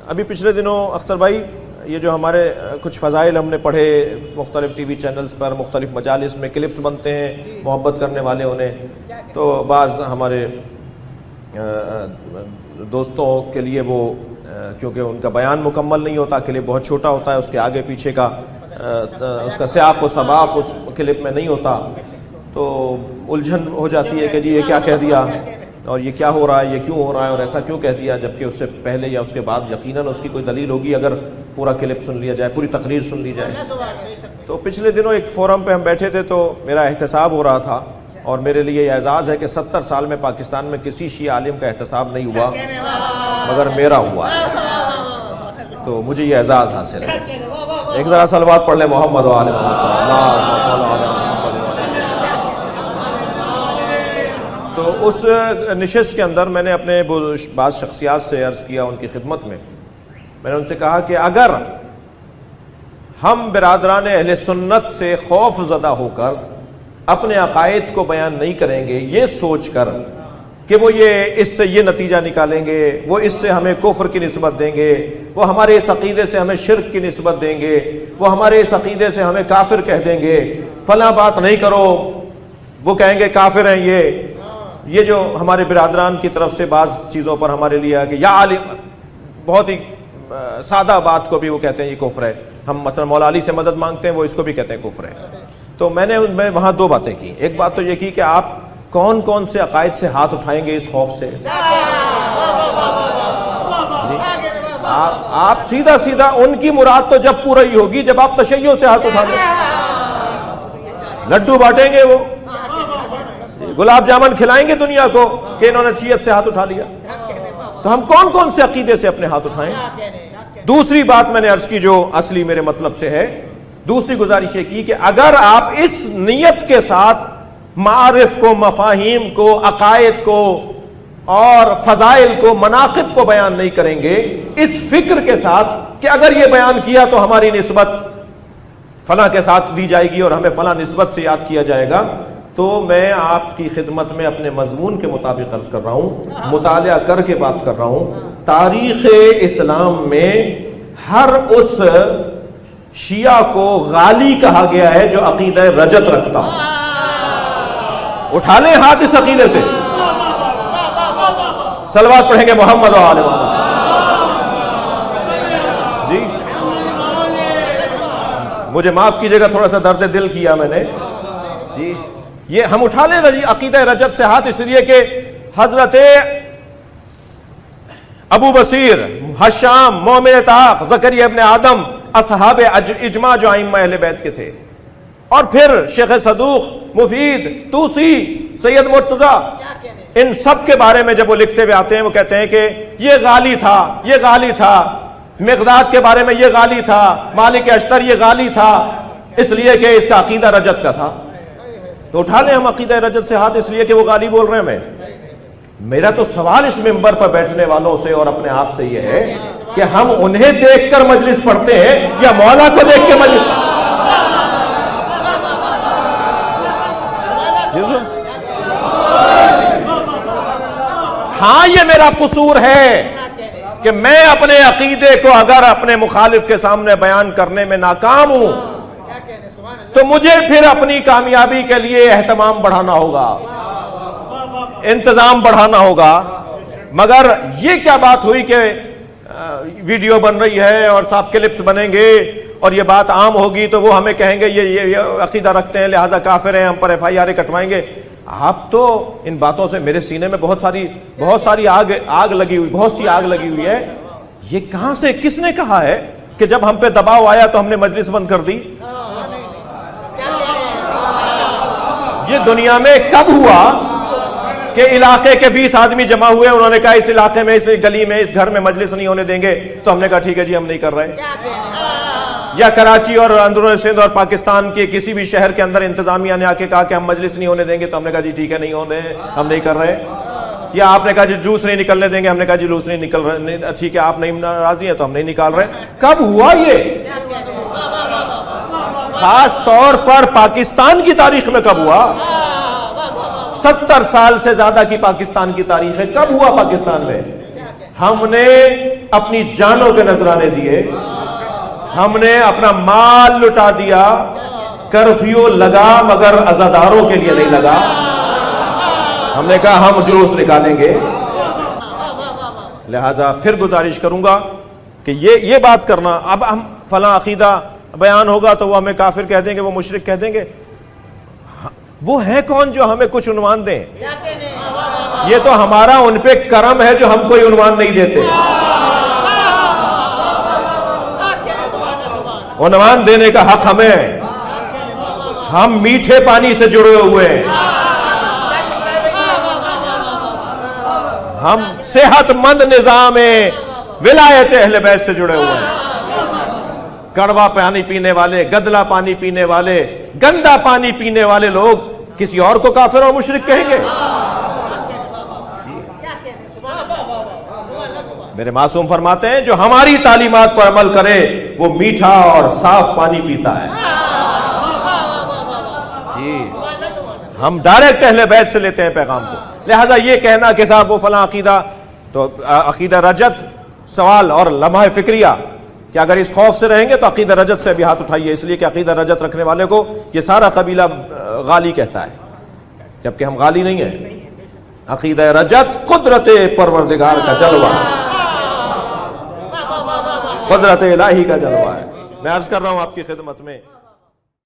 ابھی پچھلے دنوں اختر بھائی یہ جو ہمارے کچھ فضائل ہم نے پڑھے مختلف ٹی وی چینلز پر، مختلف مجالس میں کلپس بنتے ہیں محبت کرنے والے انہیں، تو بعض ہمارے دوستوں کے لیے وہ چونکہ ان کا بیان مکمل نہیں ہوتا، کلپ بہت چھوٹا ہوتا ہے، اس کے آگے پیچھے کا اس کا سیاق و سباق اس کلپ میں نہیں ہوتا، تو الجھن ہو جاتی ہے کہ جی یہ کیا کہہ دیا اور یہ کیا ہو رہا ہے، یہ کیوں ہو رہا ہے اور ایسا کیوں کہہ دیا، جبکہ اس سے پہلے یا اس کے بعد یقیناً اس کی کوئی دلیل ہوگی اگر پورا کلپ سن لیا جائے، پوری تقریر سن لی جائے۔ تو پچھلے دنوں ایک فورم پہ ہم بیٹھے تھے تو میرا احتساب ہو رہا تھا، اور میرے لیے یہ اعزاز ہے کہ 70 سال میں پاکستان میں کسی شیعہ عالم کا احتساب نہیں ہوا مگر میرا ہوا ہے، تو مجھے یہ اعزاز حاصل ہے۔ ایک ذرا صلوات پڑھ لیں محمد و آل محمد۔ تو اس نشست کے اندر میں نے اپنے بعض شخصیات سے عرض کیا ان کی خدمت میں نے ان سے کہا کہ اگر ہم برادران اہل سنت سے خوف زدہ ہو کر اپنے عقائد کو بیان نہیں کریں گے یہ سوچ کر کہ وہ اس سے یہ نتیجہ نکالیں گے، وہ اس سے ہمیں کفر کی نسبت دیں گے، وہ ہمارے اس عقیدے سے ہمیں شرک کی نسبت دیں گے، وہ ہمارے اس عقیدے سے ہمیں کافر کہہ دیں گے، فلاں بات نہیں کرو، وہ کہیں گے کافر ہیں یہ جو ہمارے برادران کی طرف سے بعض چیزوں پر ہمارے لیے کہ یا عالم، بہت ہی سادہ بات کو بھی وہ کہتے ہیں یہ کفر ہے، ہم مثلا مولا علی سے مدد مانگتے ہیں وہ اس کو بھی کہتے ہیں کفر ہے۔ تو میں نے وہاں دو باتیں کی، ایک بات تو یہ کی کہ آپ کون کون سے عقائد سے ہاتھ اٹھائیں گے اس خوف سے، آپ سیدھا سیدھا ان کی مراد تو جب پوری ہوگی جب آپ تشیع سے ہاتھ اٹھائیں گے، لڈو بانٹیں گے، وہ گلاب جامن کھلائیں گے دنیا کو کہ انہوں نے شیعت سے ہاتھ اٹھا لیا، تو ہم کون کون سے عقیدے سے اپنے ہاتھ اٹھائیں۔ دوسری بات میں نے عرض کی جو اصلی میرے مطلب سے ہے، دوسری گزارش یہ کی کہ اگر آپ اس نیت کے ساتھ معارف کو، مفاہیم کو، عقائد کو اور فضائل کو، مناقب کو بیان نہیں کریں گے اس فکر کے ساتھ کہ اگر یہ بیان کیا تو ہماری نسبت فلاں کے ساتھ دی جائے گی اور ہمیں فلاں نسبت سے یاد کیا جائے گا، تو میں آپ کی خدمت میں اپنے مضمون کے مطابق عرض کر رہا ہوں، مطالعہ کر کے بات کر رہا ہوں، تاریخ اسلام میں ہر اس شیعہ کو غالی کہا گیا ہے جو عقیدہ رجت رکھتا ہوں۔ اٹھا لیں ہاتھ اس عقیدے سے، صلوات پڑھیں گے محمد و آل محمد۔ جی مجھے معاف کیجئے گا، تھوڑا سا درد دل کیا میں نے جی۔ یہ ہم اٹھا لیں عقیدہ رجت سے ہاتھ اس لیے کہ حضرت ابو بصیر، حشام، مومن اسحاق، زکریا ابن آدم اصحاب اجماع جو ائمہ اہل بیت کے تھے، اور پھر شیخ صدوق، مفید، توسی، سید مرتضیٰ، ان سب کے بارے میں جب وہ لکھتے ہوئے آتے ہیں وہ کہتے ہیں کہ یہ غالی تھا، یہ غالی تھا، مقداد کے بارے میں یہ غالی تھا، مالک اشتر یہ غالی تھا، اس لیے کہ اس کا عقیدہ رجت کا تھا۔ تو اٹھا لیں ہم عقیدہ رجت سے ہاتھ اس لیے کہ وہ غالی بول رہے ہیں میں۔ میرا تو سوال اس منبر پر بیٹھنے والوں سے اور اپنے آپ سے یہ ہے کہ ہم انہیں دیکھ کر مجلس پڑھتے ہیں یا مولا کو دیکھ کے مجلس؟ ہاں یہ میرا قصور ہے کہ میں اپنے عقیدے کو اگر اپنے مخالف کے سامنے بیان کرنے میں ناکام ہوں تو مجھے پھر اپنی کامیابی کے لیے اہتمام بڑھانا ہوگا، انتظام بڑھانا ہوگا۔ مگر یہ کیا بات ہوئی کہ ویڈیو بن رہی ہے اور صاحب کلپس بنیں گے اور یہ بات عام ہوگی تو وہ ہمیں کہیں گے یہ عقیدہ رکھتے ہیں لہذا کافر ہیں، ہم پر FIR کٹوائیں گے۔ آپ تو ان باتوں سے میرے سینے میں بہت ساری آگ لگی ہوئی، بہت سی آگ لگی ہوئی ہے۔ یہ کہاں سے، کس نے کہا ہے کہ جب ہم پہ دباؤ آیا تو ہم نے مجلس بند کر دی؟ یہ دنیا میں کب ہوا کہ علاقے کے 20 آدمی جمع ہوئے، انہوں نے کہا اس علاقے میں، اس گلی میں، اس گھر میں مجلس نہیں ہونے دیں گے، تو ہم نے کہا ٹھیک ہے جی ہم نہیں کر رہے؟ یا کراچی اور اندرون سندھ اور پاکستان کے کسی بھی شہر کے اندر انتظامیہ نے آ کے کہا کہ ہم مجلس نہیں ہونے دیں گے، تو ہم نے کہا جی ٹھیک ہے نہیں ہونے، ہم نہیں کر رہے؟ یا آپ نے کہا جی جلوس نہیں نکلنے دیں گے، ہم نے کہا جی جلوس نہیں نکل رہے، ٹھیک ہے آپ نہیں راضی ہیں تو ہم نہیں نکال رہے۔ کب ہوا یہ؟ خاص طور پر پاکستان کی تاریخ میں کب ہوا؟ 70 سال سے زیادہ کی پاکستان کی تاریخ ہے، کب ہوا پاکستان میں؟ ہم نے اپنی جانوں کے نذرانے دیے، ہم نے اپنا مال لٹا دیا، کرفیو لگا مگر عزاداروں کے لیے نہیں لگا، ہم نے کہا ہم جلوس نکالیں گے۔ لہٰذا پھر گزارش کروں گا کہ یہ بات کرنا، اب ہم فلاں عقیدہ بیان ہوگا تو وہ ہمیں کافر کہہ دیں گے، وہ مشرک کہہ دیں گے، وہ ہے کون جو ہمیں کچھ عنوان دیں؟ یہ تو ہمارا ان پہ کرم ہے جو ہم کوئی عنوان نہیں دیتے۔ عنوان دینے کا حق ہمیں ہے، ہم میٹھے پانی سے جڑے ہوئے ہیں، ہم صحت مند نظام ولایت اہل بیت سے جڑے ہوئے ہیں۔ کڑوا پانی پینے والے، گدلا پانی پینے والے، گندا پانی پینے والے لوگ کسی اور کو کافر اور مشرک کہیں گے؟ میرے معصوم فرماتے ہیں جو ہماری تعلیمات پر عمل کرے وہ میٹھا اور صاف پانی پیتا ہے۔ جی ہم ڈائریکٹ اہل بیت سے لیتے ہیں پیغام کو۔ لہذا یہ کہنا کہ صاحب وہ فلاں عقیدہ، تو عقیدہ رجت سوال اور لمحہ فکریہ کہ اگر اس خوف سے رہیں گے تو عقیدہ رجت سے بھی ہاتھ اٹھائیے، اس لیے کہ عقیدہ رجت رکھنے والے کو یہ سارا قبیلہ غالی کہتا ہے، جبکہ ہم غالی نہیں ہیں۔ عقیدہ رجت قدرت پروردگار کا جلوہ ہے، قدرت الہی کا جلوہ ہے۔ میں عرض کر رہا ہوں آپ کی خدمت میں